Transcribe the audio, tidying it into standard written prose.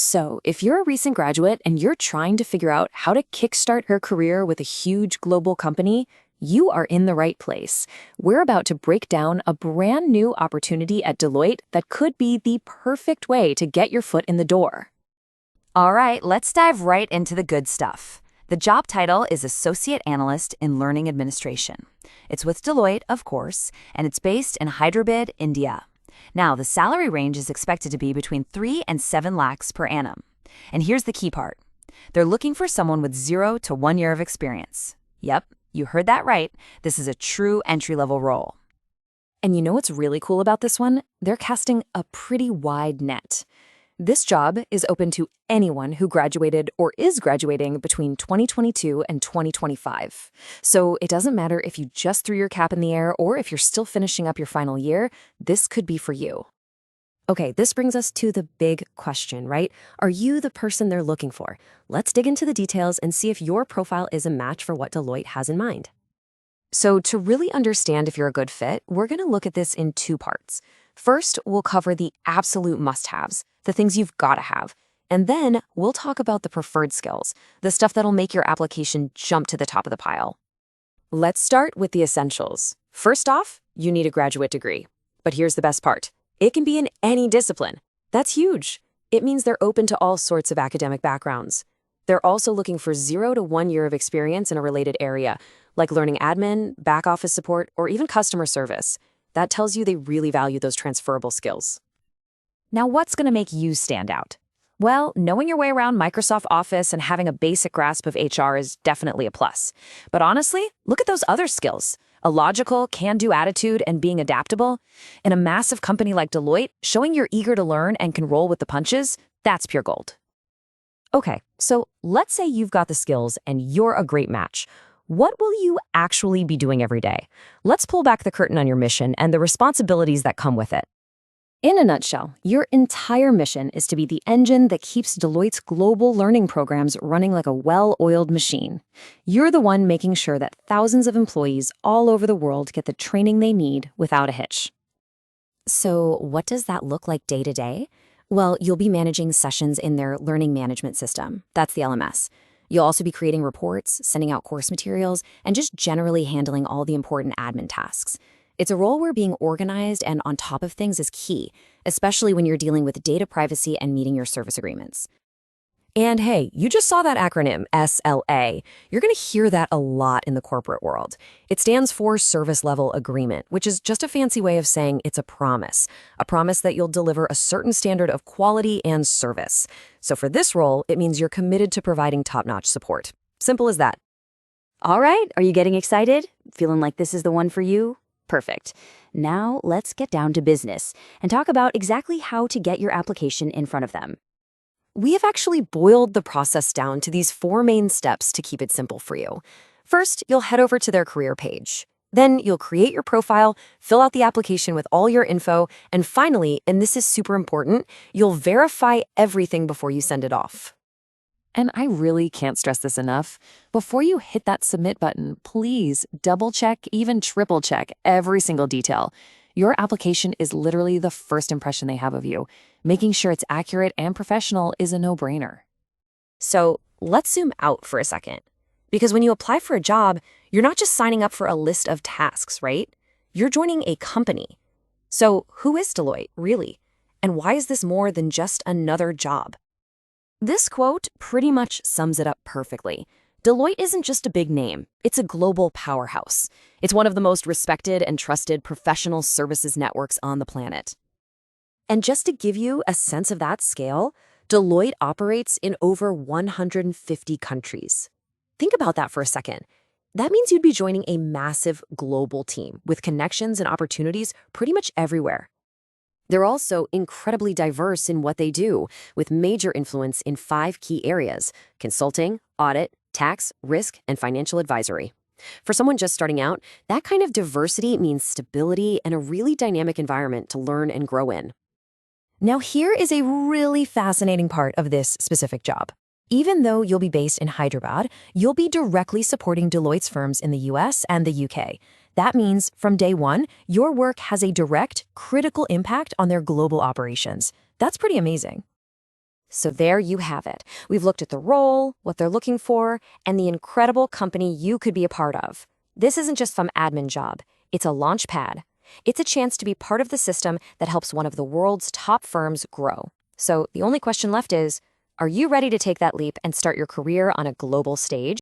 So, if you're a recent graduate and you're trying to figure out how to kickstart your career with a huge global company, you are in the right place. We're about to break down a brand new opportunity at Deloitte that could be the perfect way to get your foot in the door. All right, let's dive right into the good stuff. The job title is Associate Analyst in Learning Administration. It's with Deloitte, of course, and it's based in Hyderabad, India. Now, the salary range is expected to be between 3 and 7 lakhs per annum. And here's the key part. They're looking for someone with 0 to 1 year of experience. Yep, you heard that right. This is a true entry-level role. And you know what's really cool about this one? They're casting a pretty wide net. This job is open to anyone who graduated or is graduating between 2022 and 2025. So it doesn't matter if you just threw your cap in the air or if you're still finishing up your final year, this could be for you. Okay, this brings us to the big question, right? Are you the person they're looking for? Let's dig into the details and see if your profile is a match for what Deloitte has in mind. So to really understand if you're a good fit, we're going to look at this in 2 parts. First, we'll cover the absolute must-haves, the things you've got to have. And then we'll talk about the preferred skills, the stuff that'll make your application jump to the top of the pile. Let's start with the essentials. First off, you need a graduate degree. But here's the best part. It can be in any discipline. That's huge. It means they're open to all sorts of academic backgrounds. They're also looking for 0 to 1 year of experience in a related area, like learning admin, back office support, or even customer service. That tells you they really value those transferable skills. Now, what's going to make you stand out? Well, knowing your way around Microsoft Office and having a basic grasp of HR is definitely a plus. But honestly, look at those other skills. A logical, can-do attitude and being adaptable. In a massive company like Deloitte, showing you're eager to learn and can roll with the punches, that's pure gold. Okay, so let's say you've got the skills and you're a great match. What will you actually be doing every day? Let's pull back the curtain on your mission and the responsibilities that come with it. In a nutshell, your entire mission is to be the engine that keeps Deloitte's global learning programs running like a well-oiled machine. You're the one making sure that thousands of employees all over the world get the training they need without a hitch. So what does that look like day to day? Well, you'll be managing sessions in their learning management system. That's the LMS. You'll also be creating reports, sending out course materials, and just generally handling all the important admin tasks. It's a role where being organized and on top of things is key, especially when you're dealing with data privacy and meeting your service agreements. And hey, you just saw that acronym, SLA. You're going to hear that a lot in the corporate world. It stands for Service Level Agreement, which is just a fancy way of saying it's a promise that you'll deliver a certain standard of quality and service. So for this role, it means you're committed to providing top-notch support. Simple as that. All right, are you getting excited? Feeling like this is the one for you? Perfect. Now let's get down to business and talk about exactly how to get your application in front of them. We have actually boiled the process down to these 4 main steps to keep it simple for you. First, you'll head over to their career page. Then you'll create your profile, fill out the application with all your info, and finally, and this is super important, you'll verify everything before you send it off. And I really can't stress this enough. Before you hit that submit button, please double-check, even triple-check every single detail. Your application is literally the first impression they have of you. Making sure it's accurate and professional is a no-brainer. So let's zoom out for a second. Because when you apply for a job, you're not just signing up for a list of tasks, right? You're joining a company. So who is Deloitte, really? And why is this more than just another job? This quote pretty much sums it up perfectly. Deloitte isn't just a big name, it's a global powerhouse. It's one of the most respected and trusted professional services networks on the planet. And just to give you a sense of that scale, Deloitte operates in over 150 countries. Think about that for a second. That means you'd be joining a massive global team with connections and opportunities pretty much everywhere. They're also incredibly diverse in what they do, with major influence in 5 key areas: consulting, audit, tax, risk, and financial advisory. For someone just starting out, that kind of diversity means stability and a really dynamic environment to learn and grow in. Now, here is a really fascinating part of this specific job. Even though you'll be based in Hyderabad, you'll be directly supporting Deloitte's firms in the US and the UK. That means from day one, your work has a direct, critical impact on their global operations. That's pretty amazing. So there you have it. We've looked at the role, what they're looking for, and the incredible company you could be a part of. This isn't just some admin job. It's a launch pad. It's a chance to be part of the system that helps one of the world's top firms grow. So the only question left is, are you ready to take that leap and start your career on a global stage?